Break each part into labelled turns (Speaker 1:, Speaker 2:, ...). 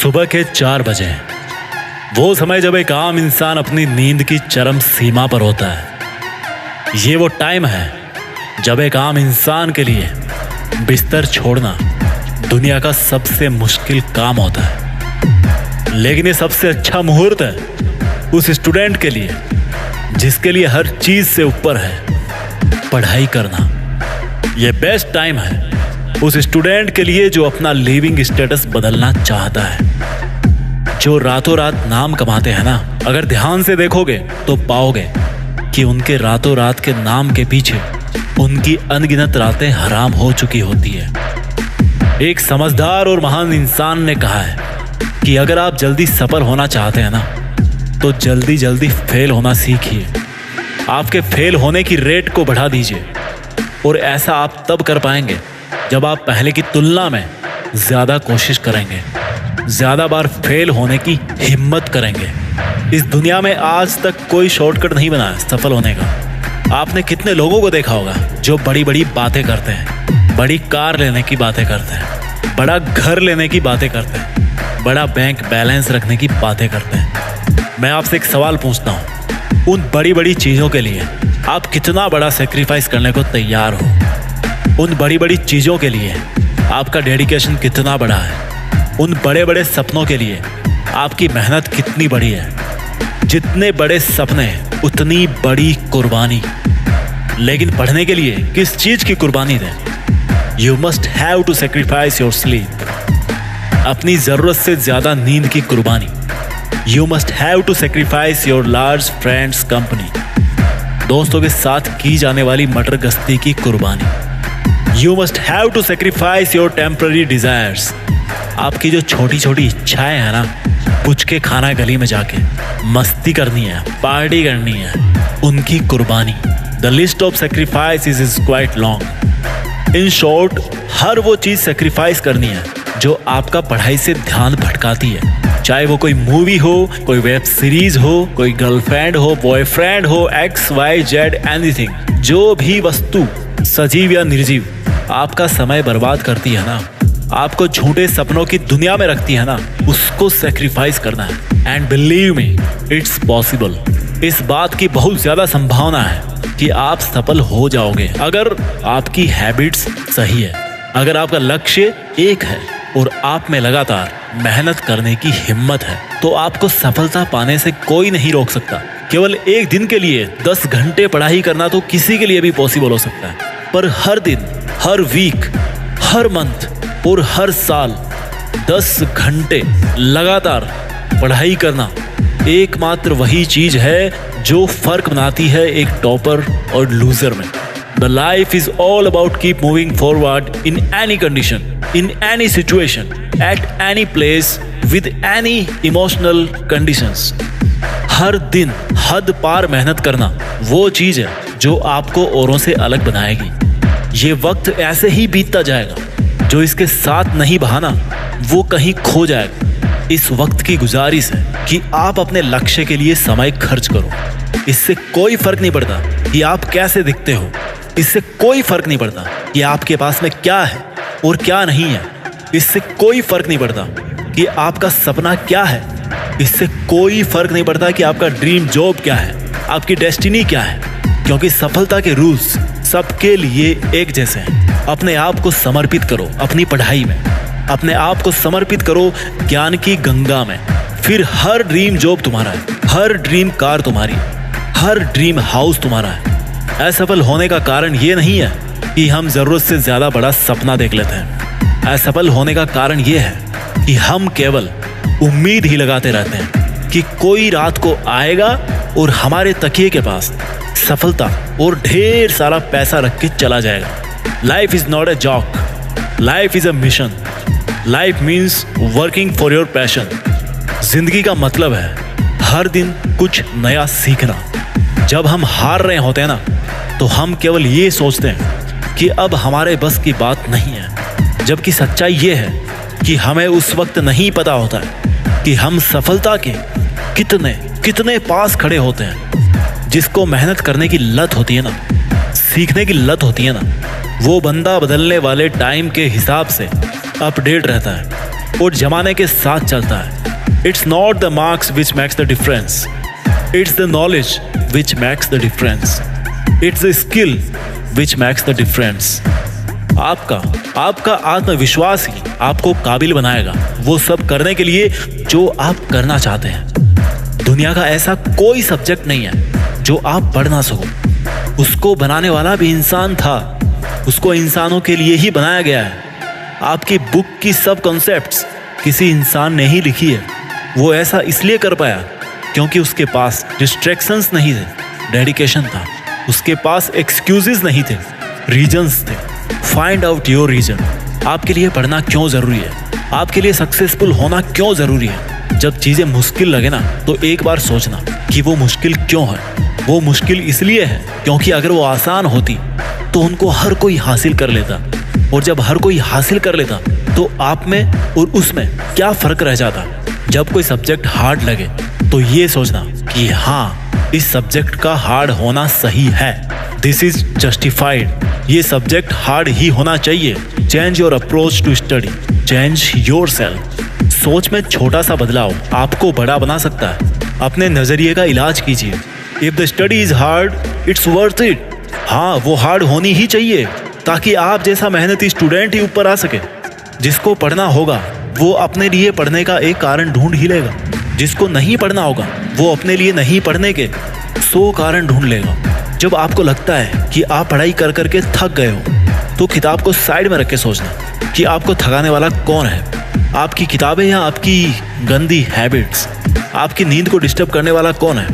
Speaker 1: सुबह के 4 बजे, वो समय जब एक आम इंसान अपनी नींद की चरम सीमा पर होता है। ये वो टाइम है जब एक आम इंसान के लिए बिस्तर छोड़ना दुनिया का सबसे मुश्किल काम होता है। लेकिन ये सबसे अच्छा मुहूर्त है उस स्टूडेंट के लिए जिसके लिए हर चीज से ऊपर है पढ़ाई करना। ये बेस्ट टाइम है उस स्टूडेंट के लिए जो अपना लिविंग स्टेटस बदलना चाहता है। जो रातों रात नाम कमाते हैं ना, अगर ध्यान से देखोगे तो पाओगे कि उनके रातों रात के नाम के पीछे उनकी अनगिनत रातें हराम हो चुकी होती है। एक समझदार और महान इंसान ने कहा है कि अगर आप जल्दी सफल होना चाहते हैं ना, तो जल्दी जल्दी फेल होना सीखिए। आपके फेल होने की रेट को बढ़ा दीजिए, और ऐसा आप तब कर पाएंगे जब आप पहले की तुलना में ज्यादा कोशिश करेंगे, ज्यादा बार फेल होने की हिम्मत करेंगे। इस दुनिया में आज तक कोई शॉर्टकट नहीं बना है सफल होने का। आपने कितने लोगों को देखा होगा जो बड़ी बड़ी बातें करते हैं, बड़ी कार लेने की बातें करते हैं, बड़ा घर लेने की बातें करते हैं, बड़ा बैंक बैलेंस रखने की बातें करते हैं। मैं आपसे एक सवाल पूछता हूँ, उन बड़ी बड़ी चीज़ों के लिए आप कितना बड़ा सेक्रीफाइस करने को तैयार हो? उन बड़ी बड़ी चीज़ों के लिए आपका डेडिकेशन कितना बड़ा है? उन बड़े बड़े सपनों के लिए आपकी मेहनत कितनी बड़ी है? जितने बड़े सपने उतनी बड़ी कुर्बानी। लेकिन पढ़ने के लिए किस चीज़ की कुर्बानी दें? You must have to sacrifice your sleep. अपनी ज़रूरत से ज़्यादा नींद की कुर्बानी। You must have to sacrifice your large friends company. दोस्तों के साथ की जाने वाली मटर गश्ती की कुर्बानी। You must have to sacrifice your temporary desires. आपकी जो छोटी छोटी इच्छाएं हैं ना, पूछ के खाना गली में जाके मस्ती करनी है, पार्टी करनी है, उनकी कुर्बानी। The list of sacrifice is quite long. In short, हर वो चीज सेक्रीफाइस करनी है जो आपका पढ़ाई से ध्यान भटकाती है। चाहे वो कोई मूवी हो, कोई वेब सीरीज हो, कोई गर्लफ्रेंड हो, बॉयफ्रेंड हो, XYZ एनीथिंग। जो भी वस्तु सजीव या निर्जीव आपका समय बर्बाद करती है ना, आपको झूठे सपनों की दुनिया में रखती है ना, उसको सेक्रीफाइस करना है। And believe me, it's possible. इस बात की बहुत ज्यादा संभावना है कि आप सफल हो जाओगे अगर आपकी हैबिट्स सही है, अगर आपका लक्ष्य एक है और आप में लगातार मेहनत करने की हिम्मत है, तो आपको सफलता पाने से कोई नहीं रोक सकता। केवल एक दिन के लिए 10 घंटे पढ़ाई करना तो किसी के लिए भी पॉसिबल हो सकता है, पर हर दिन, हर वीक, हर मंथ और हर साल 10 घंटे लगातार पढ़ाई करना एकमात्र वही चीज है जो फर्क बनाती है एक टॉपर और लूजर में। The life is all about keep moving forward in any condition, in any situation, at any place, with any emotional conditions. हर दिन हद पार मेहनत करना वो चीज है जो आपको औरों से अलग बनाएगी। ये वक्त ऐसे ही बीतता जाएगा, जो इसके साथ नहीं बहाना वो कहीं खो जाएगा। इस वक्त की गुजारिश है कि आप अपने लक्ष्य के लिए समय खर्च करो। इससे कोई फर्क नहीं पड़ता कि आप कैसे दिखते हो, इससे कोई फर्क नहीं पड़ता कि आपके पास में क्या है और क्या नहीं है, इससे कोई फर्क नहीं पड़ता कि आपका सपना क्या है, इससे कोई फर्क नहीं पड़ता कि आपका ड्रीम जॉब क्या है, आपकी डेस्टिनी क्या है। क्योंकि सफलता के रूल्स सबके लिए एक जैसे हैं। अपने आप को समर्पित करो अपनी पढ़ाई में, अपने आप को समर्पित करो ज्ञान की गंगा में। फिर हर ड्रीम जॉब तुम्हारा है, हर ड्रीम कार तुम्हारी, हर ड्रीम हाउस तुम्हारा है। असफल होने का कारण ये नहीं है कि हम जरूरत से ज्यादा बड़ा सपना देख लेते हैं। असफल होने का कारण ये है कि हम केवल उम्मीद ही लगाते रहते हैं कि कोई रात को आएगा और हमारे तकिए के पास सफलता और ढेर सारा पैसा रख के चला जाएगा। Life is not a joke, life is a mission. Life means working for your passion. जिंदगी का मतलब है हर दिन कुछ नया सीखना। जब हम हार रहे होते हैं ना, तो हम केवल ये सोचते हैं कि अब हमारे बस की बात नहीं है, जबकि सच्चाई ये है कि हमें उस वक्त नहीं पता होता है कि हम सफलता के कितने कितने पास खड़े होते हैं। जिसको मेहनत करने की लत होती है ना, सीखने की लत होती है ना, वो बंदा बदलने वाले टाइम के हिसाब से अपडेट रहता है। और जमाने के साथ चलता है। It's not the marks which max the difference, it's the knowledge which max the difference, it's the skill which max the difference. आपका आत्मविश्वास ही आपको काबिल बनाएगा वो सब करने के लिए जो आप करना चाहते हैं। दुनिया का ऐसा कोई सब्जेक्ट नहीं है जो आप पढ़ ना सको। उसको बनाने वाला भी इंसान था, उसको इंसानों के लिए ही बनाया गया है। आपकी बुक की सब कॉन्सेप्ट्स किसी इंसान ने ही लिखी है। वो ऐसा इसलिए कर पाया क्योंकि उसके पास डिस्ट्रैक्शंस नहीं थे, डेडिकेशन था। उसके पास एक्सक्यूजेस नहीं थे, रीजंस थे। Find out your reason. आपके लिए पढ़ना क्यों ज़रूरी है, आपके लिए सक्सेसफुल होना क्यों ज़रूरी है। जब चीज़ें मुश्किल लगे ना तो एक बार सोचना कि वो मुश्किल क्यों है। वो मुश्किल इसलिए है क्योंकि अगर वो आसान होती तो उनको हर कोई हासिल कर लेता, और जब हर कोई हासिल कर लेता तो आप में और उसमें क्या फ़र्क रह जाता। जब कोई सब्जेक्ट हार्ड लगे तो ये सोचना कि हाँ, इस सब्जेक्ट का हार्ड होना सही है, दिस इज जस्टिफाइड। ये सब्जेक्ट हार्ड ही होना चाहिए। Change your approach to study, change yourself. सोच में छोटा सा बदलाव आपको बड़ा बना सकता है। अपने नज़रिए का इलाज कीजिए। If the study is hard, it's worth it. हाँ, वो हार्ड होनी ही चाहिए ताकि आप जैसा मेहनती स्टूडेंट ही ऊपर आ सके। जिसको पढ़ना होगा वो अपने लिए पढ़ने का एक कारण ढूंढ ही लेगा। जिसको नहीं पढ़ना होगा वो अपने लिए नहीं पढ़ने के 100 कारण ढूंढ लेगा। जब आपको लगता है कि आप पढ़ाई कर करके थक गए हो तो किताब को साइड में रख के सोचना कि आपको थकाने वाला कौन है, आपकी किताबें या आपकी गंदी हैबिट्स। आपकी नींद को डिस्टर्ब करने वाला कौन है,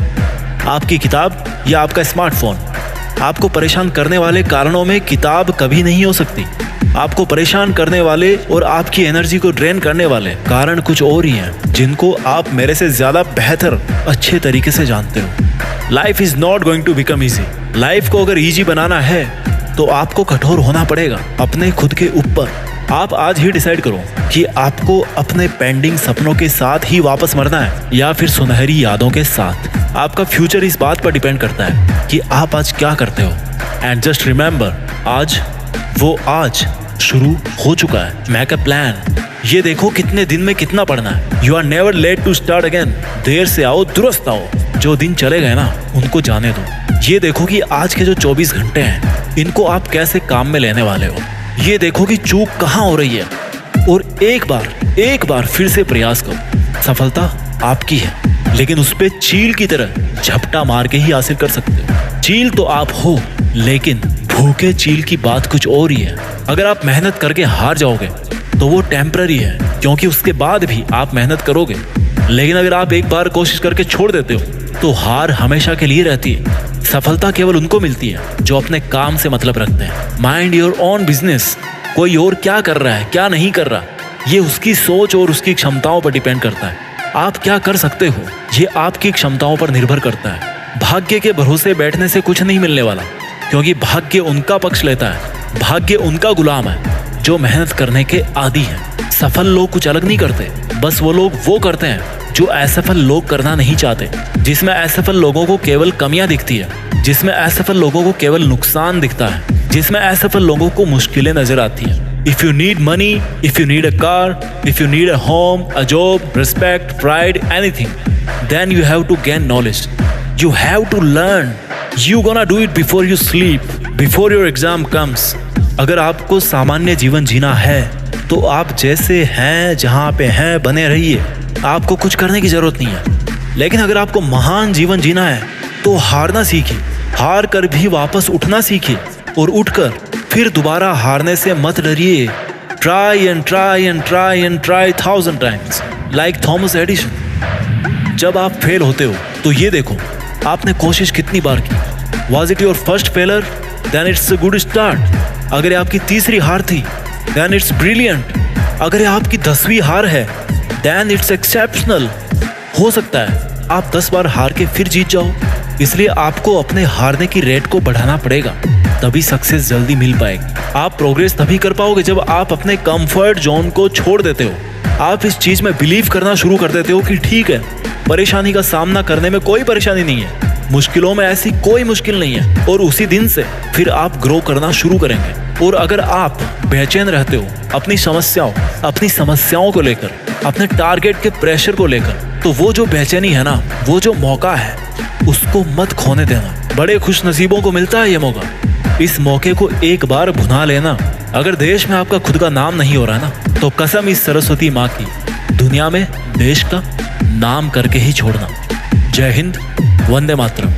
Speaker 1: आपकी किताब या आपका स्मार्टफोन। आपको परेशान करने वाले कारणों में किताब कभी नहीं हो सकती। आपको परेशान करने वाले और आपकी एनर्जी को ड्रेन करने वाले कारण कुछ और ही हैं जिनको आप मेरे से ज़्यादा बेहतर अच्छे तरीके से जानते हो। Life is not going to become easy. Life को अगर ईजी बनाना है तो आपको कठोर होना पड़ेगा अपने खुद के ऊपर। आप आज ही डिसाइड करो कि आपको अपने पेंडिंग सपनों के साथ ही वापस मरना है या फिर सुनहरी यादों के साथ। आपका फ्यूचर इस बात पर डिपेंड करता है कि आप आज क्या करते हो। एंड जस्ट रिमेंबर, आज शुरू हो चुका है। Make a plan. ये देखो कितने दिन में कितना पढ़ना है। You are never late to start again. देर से आओ दुरुस्त आओ। जो दिन चले गए ना उनको जाने दो। ये देखो कि आज के जो 24 घंटे हैं इनको आप कैसे काम में लेने वाले हो। ये देखो कि चूक कहाँ हो रही है और एक बार फिर से प्रयास करो। सफलता आपकी है लेकिन उस पे चील की तरह झपटा मार के ही हासिल कर सकते हो। चील तो आप हो लेकिन भूखे चील की बात कुछ और ही है। अगर आप मेहनत करके हार जाओगे तो वो टेम्पररी है क्योंकि उसके बाद भी आप मेहनत करोगे। लेकिन अगर आप एक बार कोशिश करके छोड़ देते हो तो हार हमेशा के लिए रहती है। सफलता केवल उनको मिलती है जो अपने काम से मतलब रखते हैं। Mind your own business. कोई और क्या कर रहा है क्या नहीं कर रहा, ये उसकी सोच और उसकी क्षमताओं पर डिपेंड करता है। आप क्या कर सकते हो ये आपकी क्षमताओं पर निर्भर करता है। भाग्य के भरोसे बैठने से कुछ नहीं मिलने वाला क्योंकि भाग्य उनका पक्ष लेता है। भाग्य उनका गुलाम है जो मेहनत करने के आदी हैं। सफल लोग कुछ अलग नहीं करते, बस वो लोग वो करते हैं जो असफल लोग करना नहीं चाहते। जिसमें असफल लोगों को केवल कमियां दिखती है, जिसमें असफल लोगों को केवल नुकसान दिखता है, जिसमें असफल लोगों को मुश्किलें नजर आती हैं। If you need money, if you need a car, if you need a home, a job, respect, pride, anything, then you have to gain knowledge. You have to learn. You gonna do it before you sleep, before your exam comes. अगर आपको सामान्य जीवन जीना है तो आप जैसे हैं जहाँ पे हैं बने रहिए। आपको कुछ करने की जरूरत नहीं है। लेकिन अगर आपको महान जीवन जीना है तो हारना सीखिए। हार कर भी वापस उठना सीखिए और उठकर फिर दोबारा हारने से मत डरिए। Try and try and try and try 1000 times, like Thomas Edison. जब आप फेल होते हो तो ये देखो आपने कोशिश कितनी बार की। Was it your first failure? Then it's a good start. अगर आपकी तीसरी हार थी देन इट्स ब्रिलियंट। अगर आपकी 10वीं हार है देन इट्स एक्सेप्शनल। हो सकता है आप 10 बार हार के फिर जीत जाओ। इसलिए आपको अपने हारने की रेट को बढ़ाना पड़ेगा, तभी सक्सेस जल्दी मिल पाएगी। आप प्रोग्रेस तभी कर पाओगे जब आप अपने कंफर्ट जोन को छोड़ देते हो। आप इस चीज में बिलीव करना शुरू कर देते हो कि ठीक है, परेशानी का सामना करने में कोई परेशानी नहीं है। मुश्किलों में ऐसी कोई मुश्किल नहीं है और उसी दिन से फिर आप ग्रो करना शुरू करेंगे। और अगर आप बेचैन रहते हो अपनी समस्याओं को लेकर, अपने टारगेट के प्रेशर को लेकर, तो वो जो बेचैनी है ना, वो जो मौका है, उसको मत खोने देना। बड़े खुश नसीबों को मिलता है ये मौका। इस मौके को एक बार भुना लेना। अगर देश में आपका खुद का नाम नहीं हो रहा ना, तो कसम इस सरस्वती माँ की, दुनिया में देश का नाम करके ही छोड़ना। जय हिंद, वंदे मातरम।